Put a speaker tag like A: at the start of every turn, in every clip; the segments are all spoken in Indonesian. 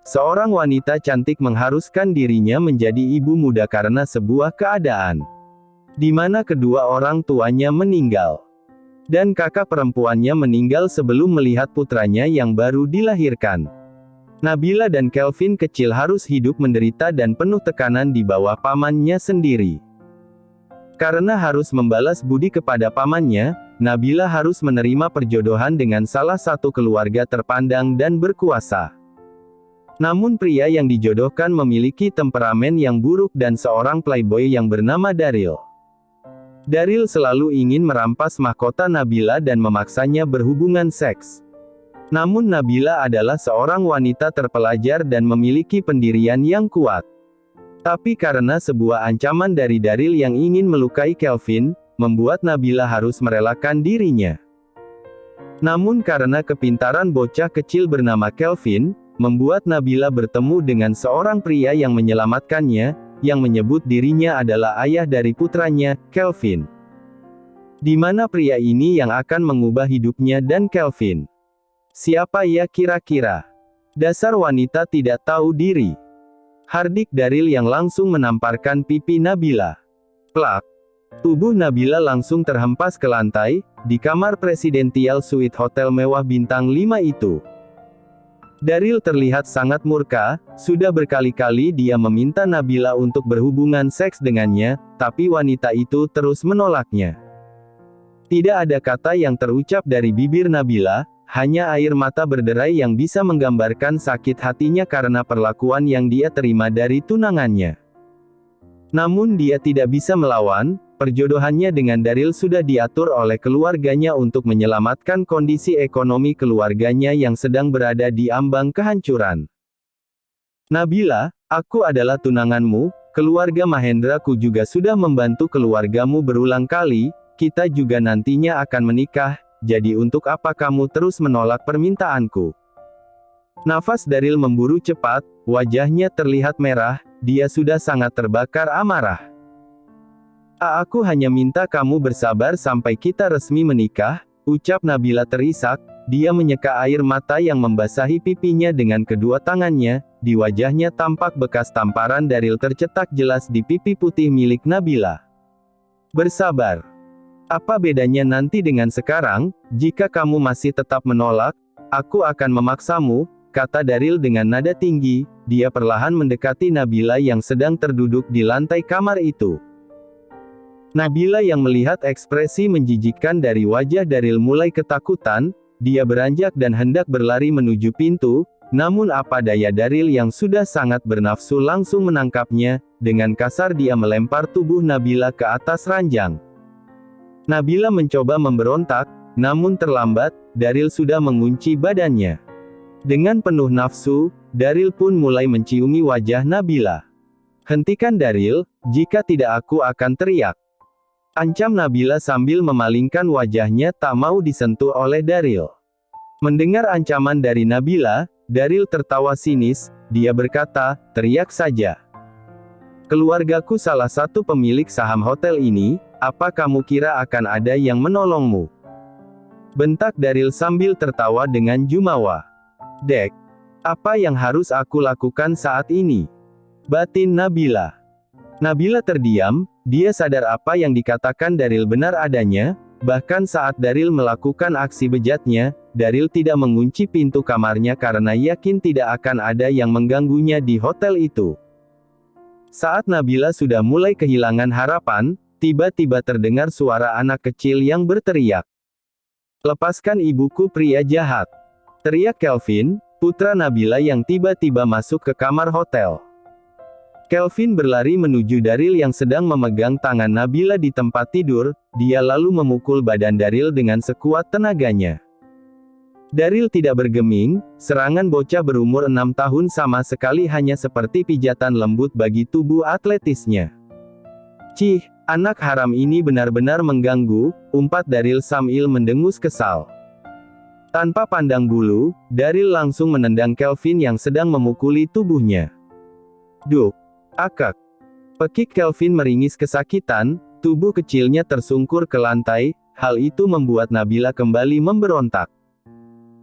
A: Seorang wanita cantik mengharuskan dirinya menjadi ibu muda karena sebuah keadaan di mana kedua orang tuanya meninggal. Dan kakak perempuannya meninggal sebelum melihat putranya yang baru dilahirkan. Nabila dan Kelvin kecil harus hidup menderita dan penuh tekanan di bawah pamannya sendiri. Karena harus membalas budi kepada pamannya, Nabila harus menerima perjodohan dengan salah satu keluarga terpandang dan berkuasa. Namun pria yang dijodohkan memiliki temperamen yang buruk dan seorang playboy yang bernama Daryl. Daryl selalu ingin merampas mahkota Nabila dan memaksanya berhubungan seks. Namun Nabila adalah seorang wanita terpelajar dan memiliki pendirian yang kuat. Tapi karena sebuah ancaman dari Daryl yang ingin melukai Kelvin, membuat Nabila harus merelakan dirinya. Namun karena kepintaran bocah kecil bernama Kelvin, membuat Nabila bertemu dengan seorang pria yang menyelamatkannya, yang menyebut dirinya adalah ayah dari putranya, Kelvin. Di mana pria ini yang akan mengubah hidupnya dan Kelvin? Siapa ia kira-kira? Dasar wanita tidak tahu diri. Hardik Daryl yang langsung menamparkan pipi Nabila. Plak. Tubuh Nabila langsung terhempas ke lantai, di kamar presidential suite hotel mewah bintang 5 itu. Daryl terlihat sangat murka, sudah berkali-kali dia meminta Nabila untuk berhubungan seks dengannya, tapi wanita itu terus menolaknya. Tidak ada kata yang terucap dari bibir Nabila, hanya air mata berderai yang bisa menggambarkan sakit hatinya karena perlakuan yang dia terima dari tunangannya. Namun dia tidak bisa melawan. Perjodohannya dengan Daryl sudah diatur oleh keluarganya untuk menyelamatkan kondisi ekonomi keluarganya yang sedang berada di ambang kehancuran. Nabila, aku adalah tunanganmu, keluarga Mahendraku juga sudah membantu keluargamu berulang kali, kita juga nantinya akan menikah, jadi untuk apa kamu terus menolak permintaanku? Nafas Daryl memburu cepat, wajahnya terlihat merah, dia sudah sangat terbakar amarah. Aku hanya minta kamu bersabar sampai kita resmi menikah, ucap Nabila terisak, dia menyeka air mata yang membasahi pipinya dengan kedua tangannya, di wajahnya tampak bekas tamparan Daryl tercetak jelas di pipi putih milik Nabila. Bersabar. Apa bedanya nanti dengan sekarang, jika kamu masih tetap menolak, aku akan memaksamu, kata Daryl dengan nada tinggi, dia perlahan mendekati Nabila yang sedang terduduk di lantai kamar itu. Nabila yang melihat ekspresi menjijikkan dari wajah Daryl mulai ketakutan, dia beranjak dan hendak berlari menuju pintu, namun apa daya Daryl yang sudah sangat bernafsu langsung menangkapnya, dengan kasar dia melempar tubuh Nabila ke atas ranjang. Nabila mencoba memberontak, namun terlambat, Daryl sudah mengunci badannya. Dengan penuh nafsu, Daryl pun mulai menciumi wajah Nabila. Hentikan Daryl, jika tidak aku akan teriak. Ancam Nabila sambil memalingkan wajahnya tak mau disentuh oleh Daryl. Mendengar ancaman dari Nabila, Daryl tertawa sinis, dia berkata, teriak saja. Keluargaku salah satu pemilik saham hotel ini, apa kamu kira akan ada yang menolongmu? Bentak Daryl sambil tertawa dengan jumawa. Dek, apa yang harus aku lakukan saat ini? Batin Nabila. Nabila terdiam, dia sadar apa yang dikatakan Daryl benar adanya, bahkan saat Daryl melakukan aksi bejatnya, Daryl tidak mengunci pintu kamarnya karena yakin tidak akan ada yang mengganggunya di hotel itu. Saat Nabila sudah mulai kehilangan harapan, tiba-tiba terdengar suara anak kecil yang berteriak. Lepaskan ibuku pria jahat! Teriak Kelvin, putra Nabila yang tiba-tiba masuk ke kamar hotel. Kelvin berlari menuju Daryl yang sedang memegang tangan Nabila di tempat tidur, dia lalu memukul badan Daryl dengan sekuat tenaganya. Daryl tidak bergeming, serangan bocah berumur 6 tahun sama sekali hanya seperti pijatan lembut bagi tubuh atletisnya. Cih, anak haram ini benar-benar mengganggu, umpat Daryl sambil mendengus kesal. Tanpa pandang bulu, Daryl langsung menendang Kelvin yang sedang memukuli tubuhnya. Duk! Akak. Pekik Kelvin meringis kesakitan, tubuh kecilnya tersungkur ke lantai, hal itu membuat Nabila kembali memberontak.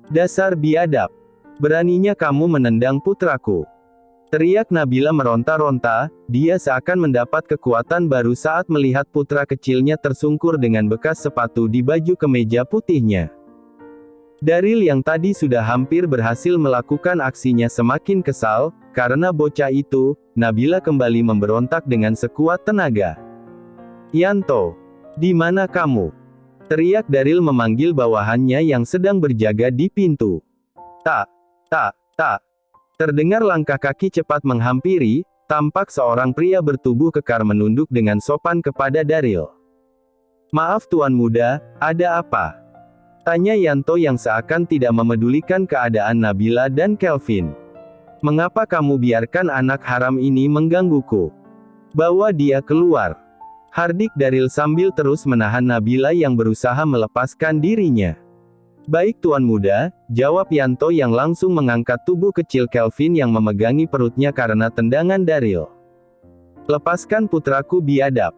A: Dasar biadab! Beraninya kamu menendang putraku. Teriak Nabila meronta-ronta, dia seakan mendapat kekuatan baru saat melihat putra kecilnya tersungkur dengan bekas sepatu di baju kemeja putihnya. Daryl yang tadi sudah hampir berhasil melakukan aksinya semakin kesal, karena bocah itu. Nabila kembali memberontak dengan sekuat tenaga. "Yanto, di mana kamu?" teriak Daryl memanggil bawahannya yang sedang berjaga di pintu. Tak. Terdengar langkah kaki cepat menghampiri, tampak seorang pria bertubuh kekar menunduk dengan sopan kepada Daryl. "Maaf Tuan Muda, ada apa?" tanya Yanto yang seakan tidak memedulikan keadaan Nabila dan Kelvin. "Mengapa kamu biarkan anak haram ini menggangguku? Bawa dia keluar," hardik Daryl sambil terus menahan Nabila yang berusaha melepaskan dirinya. "Baik Tuan Muda," jawab Yanto yang langsung mengangkat tubuh kecil Kelvin yang memegangi perutnya karena tendangan Daryl. "Lepaskan putraku biadab,"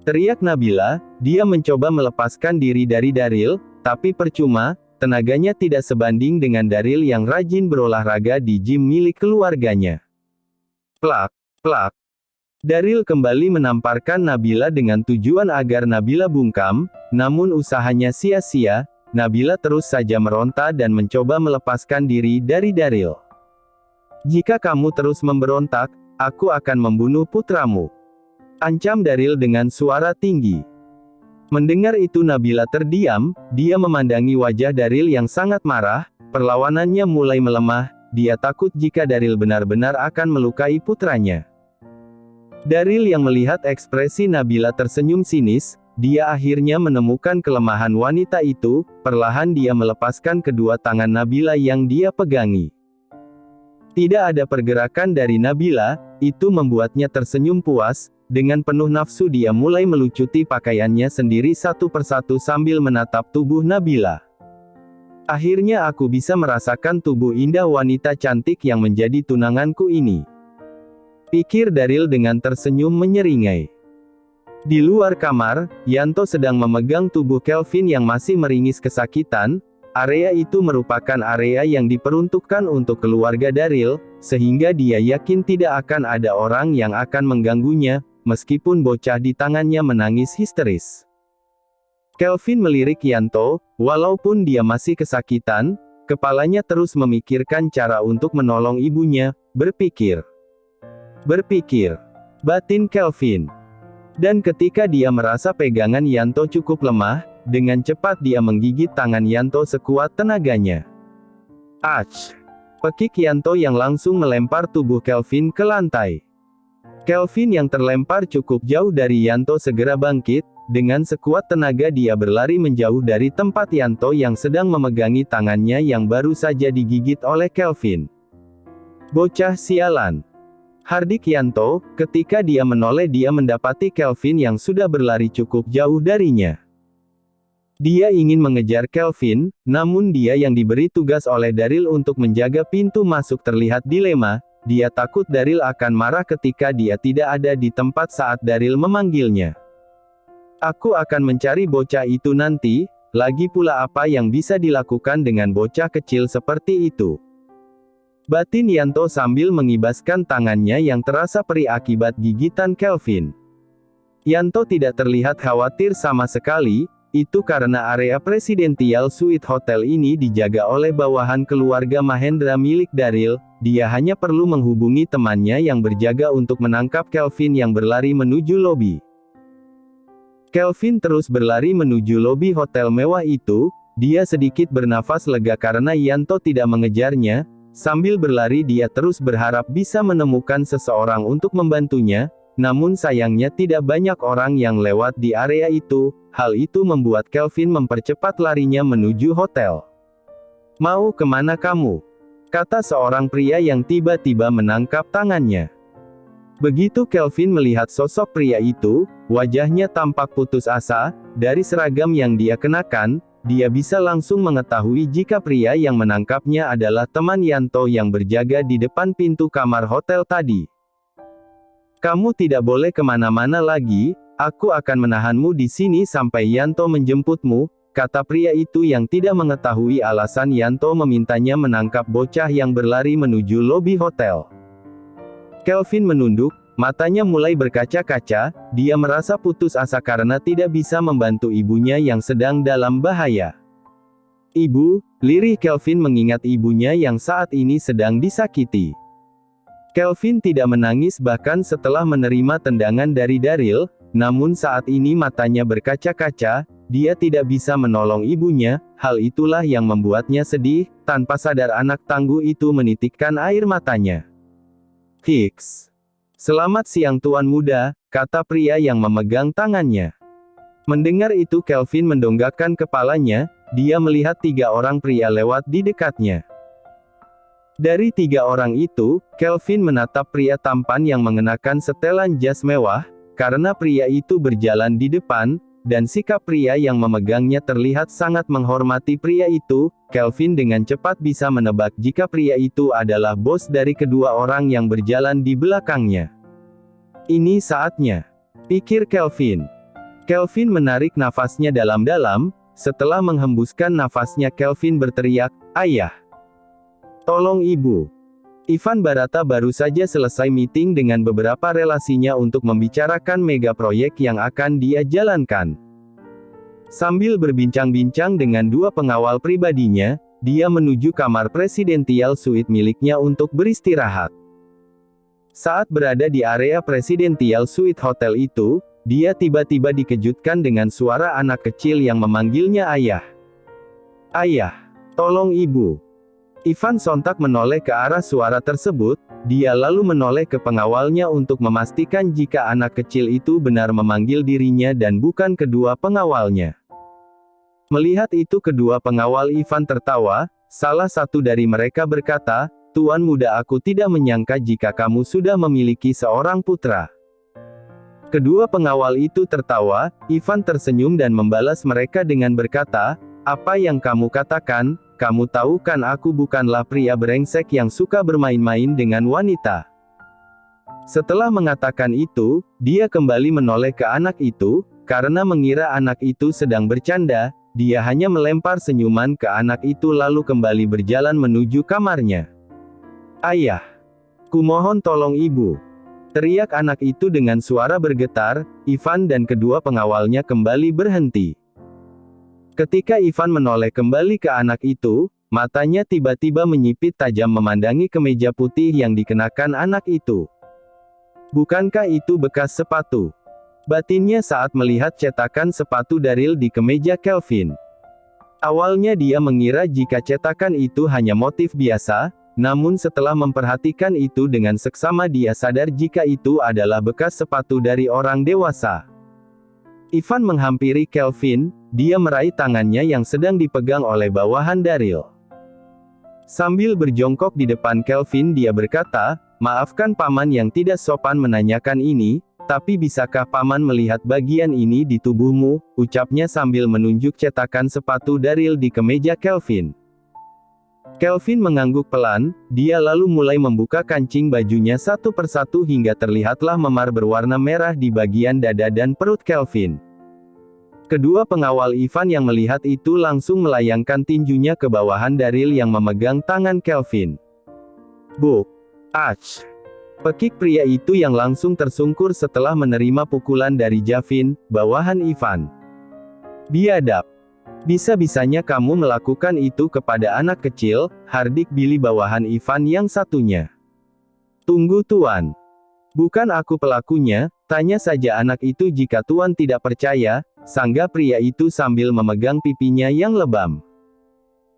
A: teriak Nabila. Dia mencoba melepaskan diri dari Daryl, tapi percuma, tenaganya tidak sebanding dengan Daryl yang rajin berolahraga di gym milik keluarganya. Plak. Daryl kembali menamparkan Nabila dengan tujuan agar Nabila bungkam, namun usahanya sia-sia. Nabila terus saja meronta dan mencoba melepaskan diri dari Daryl. "Jika kamu terus memberontak, aku akan membunuh putramu," ancam Daryl dengan suara tinggi. Mendengar itu Nabila terdiam, dia memandangi wajah Daryl yang sangat marah, perlawanannya mulai melemah, dia takut jika Daryl benar-benar akan melukai putranya. Daryl yang melihat ekspresi Nabila tersenyum sinis, dia akhirnya menemukan kelemahan wanita itu, perlahan dia melepaskan kedua tangan Nabila yang dia pegangi. Tidak ada pergerakan dari Nabila, itu membuatnya tersenyum puas, dengan penuh nafsu dia mulai melucuti pakaiannya sendiri satu persatu sambil menatap tubuh Nabila. "Akhirnya aku bisa merasakan tubuh indah wanita cantik yang menjadi tunanganku ini," pikir Daryl dengan tersenyum menyeringai. Di luar kamar, Yanto sedang memegang tubuh Kelvin yang masih meringis kesakitan. Area itu merupakan area yang diperuntukkan untuk keluarga Daryl, sehingga dia yakin tidak akan ada orang yang akan mengganggunya, meskipun bocah di tangannya menangis histeris. Kelvin melirik Yanto, walaupun dia masih kesakitan, kepalanya terus memikirkan cara untuk menolong ibunya, berpikir, batin Kelvin. Dan ketika dia merasa pegangan Yanto cukup lemah, dengan cepat dia menggigit tangan Yanto sekuat tenaganya. "Ach!" pekik Yanto yang langsung melempar tubuh Kelvin ke lantai. Kelvin yang terlempar cukup jauh dari Yanto segera bangkit, dengan sekuat tenaga dia berlari menjauh dari tempat Yanto yang sedang memegangi tangannya yang baru saja digigit oleh Kelvin. "Bocah sialan!" hardik Yanto, ketika dia menoleh dia mendapati Kelvin yang sudah berlari cukup jauh darinya. Dia ingin mengejar Kelvin, namun dia yang diberi tugas oleh Daryl untuk menjaga pintu masuk terlihat dilema, dia takut Daryl akan marah ketika dia tidak ada di tempat saat Daryl memanggilnya. "Aku akan mencari bocah itu nanti, lagi pula apa yang bisa dilakukan dengan bocah kecil seperti itu?" batin Yanto sambil mengibaskan tangannya yang terasa perih akibat gigitan Kelvin. Yanto tidak terlihat khawatir sama sekali, itu karena area Presidential Suite Hotel ini dijaga oleh bawahan keluarga Mahendra milik Daryl, dia hanya perlu menghubungi temannya yang berjaga untuk menangkap Kelvin yang berlari menuju lobi. Kelvin terus berlari menuju lobi hotel mewah itu, dia sedikit bernafas lega karena Yanto tidak mengejarnya. Sambil berlari dia terus berharap bisa menemukan seseorang untuk membantunya, namun sayangnya tidak banyak orang yang lewat di area itu, hal itu membuat Kelvin mempercepat larinya menuju hotel. "Mau kemana kamu?" kata seorang pria yang tiba-tiba menangkap tangannya. Begitu Kelvin melihat sosok pria itu, wajahnya tampak putus asa, dari seragam yang dia kenakan, dia bisa langsung mengetahui jika pria yang menangkapnya adalah teman Yanto yang berjaga di depan pintu kamar hotel tadi. "Kamu tidak boleh kemana-mana lagi, aku akan menahanmu di sini sampai Yanto menjemputmu," kata pria itu yang tidak mengetahui alasan Yanto memintanya menangkap bocah yang berlari menuju lobi hotel. Kelvin menunduk, matanya mulai berkaca-kaca, dia merasa putus asa karena tidak bisa membantu ibunya yang sedang dalam bahaya. Ibu, lirih Kelvin mengingat ibunya yang saat ini sedang disakiti. Kelvin tidak menangis bahkan setelah menerima tendangan dari Daryl, namun saat ini matanya berkaca-kaca, dia tidak bisa menolong ibunya, hal itulah yang membuatnya sedih, tanpa sadar anak tangguh itu menitikkan air matanya. Hicks. Selamat siang tuan muda, kata pria yang memegang tangannya. Mendengar itu Kelvin mendongakkan kepalanya, dia melihat 3 orang pria lewat di dekatnya. Dari 3 orang itu, Kelvin menatap pria tampan yang mengenakan setelan jas mewah, karena pria itu berjalan di depan, dan sikap pria yang memegangnya terlihat sangat menghormati pria itu. Kelvin dengan cepat bisa menebak jika pria itu adalah bos dari kedua orang yang berjalan di belakangnya. Ini saatnya, pikir Kelvin. Kelvin menarik nafasnya dalam-dalam. Setelah menghembuskan nafasnya Kelvin berteriak, "Ayah! Tolong ibu!" Ivan Barata baru saja selesai meeting dengan beberapa relasinya untuk membicarakan mega proyek yang akan dia jalankan. Sambil berbincang-bincang dengan 2 pengawal pribadinya, dia menuju kamar presidential suite miliknya untuk beristirahat. Saat berada di area presidential suite hotel itu, dia tiba-tiba dikejutkan dengan suara anak kecil yang memanggilnya ayah. "Ayah! Tolong ibu!" Ivan sontak menoleh ke arah suara tersebut, dia lalu menoleh ke pengawalnya untuk memastikan jika anak kecil itu benar memanggil dirinya dan bukan kedua pengawalnya. Melihat itu kedua pengawal Ivan tertawa, salah satu dari mereka berkata, "Tuan muda aku tidak menyangka jika kamu sudah memiliki seorang putra." Kedua pengawal itu tertawa, Ivan tersenyum dan membalas mereka dengan berkata, "Apa yang kamu katakan? Kamu tahu kan aku bukanlah pria brengsek yang suka bermain-main dengan wanita." Setelah mengatakan itu, dia kembali menoleh ke anak itu, karena mengira anak itu sedang bercanda, dia hanya melempar senyuman ke anak itu lalu kembali berjalan menuju kamarnya. "Ayah! Kumohon tolong ibu!" teriak anak itu dengan suara bergetar. Ivan dan kedua pengawalnya kembali berhenti. Ketika Ivan menoleh kembali ke anak itu, matanya tiba-tiba menyipit tajam memandangi kemeja putih yang dikenakan anak itu. Bukankah itu bekas sepatu? Batinnya saat melihat cetakan sepatu Daryl di kemeja Kelvin. Awalnya dia mengira jika cetakan itu hanya motif biasa, namun setelah memperhatikan itu dengan seksama dia sadar jika itu adalah bekas sepatu dari orang dewasa. Ivan menghampiri Kelvin, dia meraih tangannya yang sedang dipegang oleh bawahan Daryl. Sambil berjongkok di depan Kelvin dia berkata, "Maafkan paman yang tidak sopan menanyakan ini, tapi bisakah paman melihat bagian ini di tubuhmu?" ucapnya sambil menunjuk cetakan sepatu Daryl di kemeja Kelvin. Kelvin mengangguk pelan, dia lalu mulai membuka kancing bajunya satu persatu hingga terlihatlah memar berwarna merah di bagian dada dan perut Kelvin. Kedua pengawal Ivan yang melihat itu langsung melayangkan tinjunya ke bawahan Daryl yang memegang tangan Kelvin. "Buk! Ach!" pekik pria itu yang langsung tersungkur setelah menerima pukulan dari Javin, bawahan Ivan. "Biadab! Bisa-bisanya kamu melakukan itu kepada anak kecil," hardik Billy bawahan Ivan yang satunya. "Tunggu tuan. Bukan aku pelakunya, tanya saja anak itu jika tuan tidak percaya," sanggah pria itu sambil memegang pipinya yang lebam.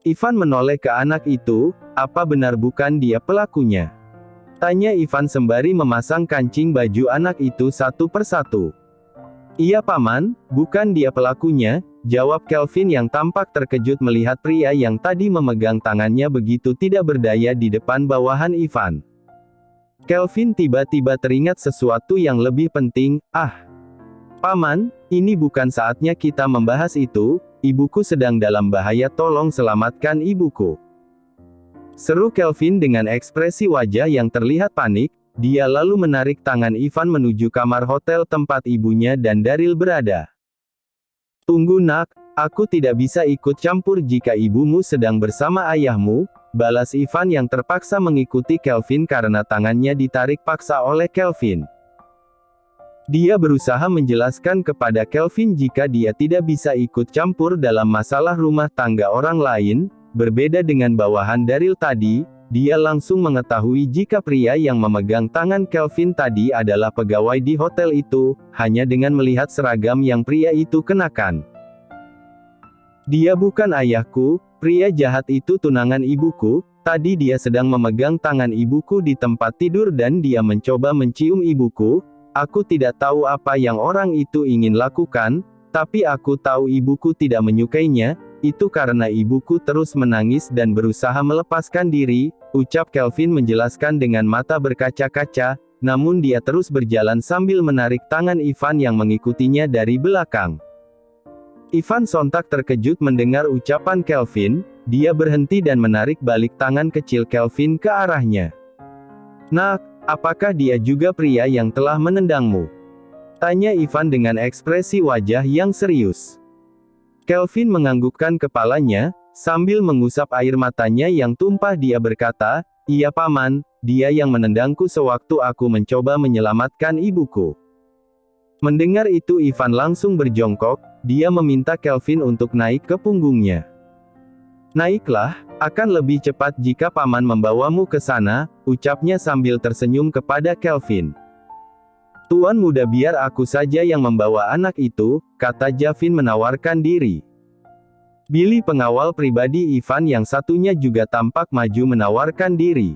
A: Ivan menoleh ke anak itu, "Apa benar bukan dia pelakunya?" tanya Ivan sembari memasang kancing baju anak itu satu persatu. "Iya paman, bukan dia pelakunya," jawab Kelvin yang tampak terkejut melihat pria yang tadi memegang tangannya begitu tidak berdaya di depan bawahan Ivan. Kelvin tiba-tiba teringat sesuatu yang lebih penting, Paman, ini bukan saatnya kita membahas itu, ibuku sedang dalam bahaya tolong selamatkan ibuku." Seru Kelvin dengan ekspresi wajah yang terlihat panik, dia lalu menarik tangan Ivan menuju kamar hotel tempat ibunya dan Daryl berada. "Tunggu nak, Aku tidak bisa ikut campur jika ibumu sedang bersama ayahmu, balas Ivan yang terpaksa mengikuti Kelvin karena tangannya ditarik paksa oleh Kelvin. Dia berusaha menjelaskan kepada Kelvin jika dia tidak bisa ikut campur dalam masalah rumah tangga orang lain, berbeda dengan bawahan Daryl tadi. Dia langsung mengetahui jika pria yang memegang tangan Kelvin tadi adalah pegawai di hotel itu, hanya dengan melihat seragam yang pria itu kenakan. Dia bukan ayahku, pria jahat itu tunangan ibuku, tadi dia sedang memegang tangan ibuku di tempat tidur dan dia mencoba mencium ibuku. Aku tidak tahu apa yang orang itu ingin lakukan, tapi aku tahu ibuku tidak menyukainya. Itu karena ibuku terus menangis dan berusaha melepaskan diri, ucap Kelvin menjelaskan dengan mata berkaca-kaca, namun dia terus berjalan sambil menarik tangan Ivan yang mengikutinya dari belakang. Ivan sontak terkejut mendengar ucapan Kelvin, dia berhenti dan menarik balik tangan kecil Kelvin ke arahnya. "Nak, apakah dia juga pria yang telah menendangmu?" tanya Ivan dengan ekspresi wajah yang serius. Kelvin menganggukkan kepalanya, sambil mengusap air matanya yang tumpah. Dia berkata, "Iya paman, dia yang menendangku sewaktu aku mencoba menyelamatkan ibuku." Mendengar itu Ivan langsung berjongkok, dia meminta Kelvin untuk naik ke punggungnya. "Naiklah, akan lebih cepat jika paman membawamu ke sana," ucapnya sambil tersenyum kepada Kelvin. "Tuan muda biar aku saja yang membawa anak itu," kata Javin menawarkan diri. Billy pengawal pribadi Ivan yang satunya juga tampak maju menawarkan diri.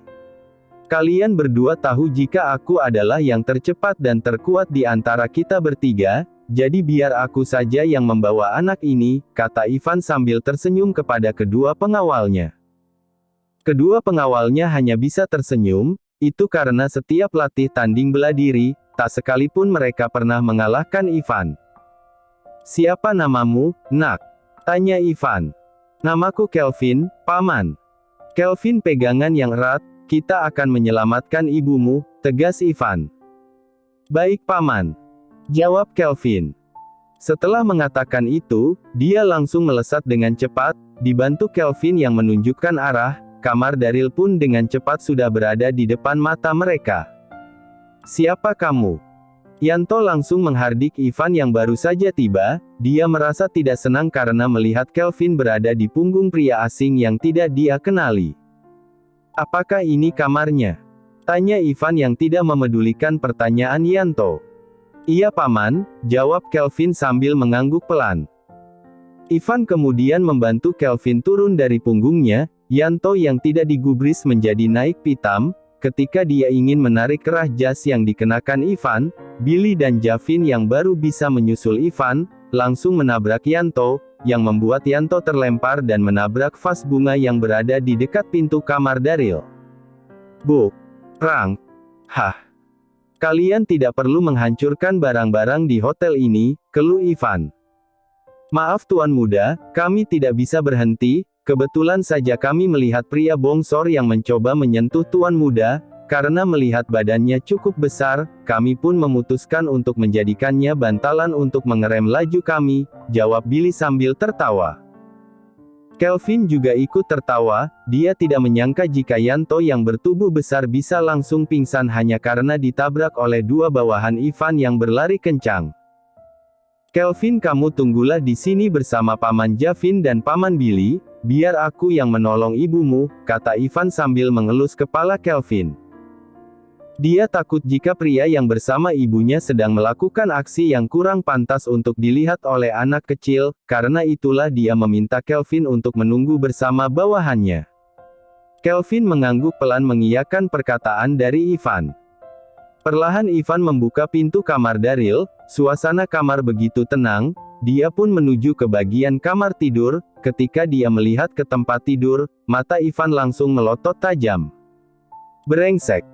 A: "Kalian berdua tahu jika aku adalah yang tercepat dan terkuat di antara kita bertiga, jadi biar aku saja yang membawa anak ini," kata Ivan sambil tersenyum kepada kedua pengawalnya. Kedua pengawalnya hanya bisa tersenyum, itu karena setiap latih tanding bela diri, tak sekalipun mereka pernah mengalahkan Ivan. "Siapa namamu, nak?" tanya Ivan. "Namaku Kelvin, paman." Kelvin pegangan yang erat, "Kita akan menyelamatkan ibumu," tegas Ivan. "Baik paman," jawab Kelvin. Setelah mengatakan itu, dia langsung melesat dengan cepat, dibantu Kelvin yang menunjukkan arah, kamar Daryl pun dengan cepat sudah berada di depan mata mereka. "Siapa kamu?" Yanto langsung menghardik Ivan yang baru saja tiba. Dia merasa tidak senang karena melihat Kelvin berada di punggung pria asing yang tidak dia kenali. "Apakah ini kamarnya?" tanya Ivan yang tidak memedulikan pertanyaan Yanto. "Iya paman," jawab Kelvin sambil mengangguk pelan. Ivan kemudian membantu Kelvin turun dari punggungnya. Yanto yang tidak digubris menjadi naik pitam. Ketika dia ingin menarik kerah jas yang dikenakan Ivan, Billy dan Javin yang baru bisa menyusul Ivan, langsung menabrak Yanto, yang membuat Yanto terlempar dan menabrak vas bunga yang berada di dekat pintu kamar Daryl. "Bu, Rang, hah. Kalian tidak perlu menghancurkan barang-barang di hotel ini," keluh Ivan. "Maaf tuan muda, kami tidak bisa berhenti. Kebetulan saja kami melihat pria bongsor yang mencoba menyentuh tuan muda, karena melihat badannya cukup besar, kami pun memutuskan untuk menjadikannya bantalan untuk mengerem laju kami," jawab Billy sambil tertawa. Kelvin juga ikut tertawa, dia tidak menyangka jika Yanto yang bertubuh besar bisa langsung pingsan hanya karena ditabrak oleh dua bawahan Ivan yang berlari kencang. "Kelvin, kamu tunggulah di sini bersama Paman Javin dan Paman Billy, biar aku yang menolong ibumu," kata Ivan sambil mengelus kepala Kelvin. Dia takut jika pria yang bersama ibunya sedang melakukan aksi yang kurang pantas untuk dilihat oleh anak kecil, karena itulah dia meminta Kelvin untuk menunggu bersama bawahannya. Kelvin mengangguk pelan mengiyakan perkataan dari Ivan. Perlahan Ivan membuka pintu kamar Daryl, suasana kamar begitu tenang, dia pun menuju ke bagian kamar tidur. Ketika dia melihat ke tempat tidur, mata Ivan langsung melotot tajam. "Brengsek.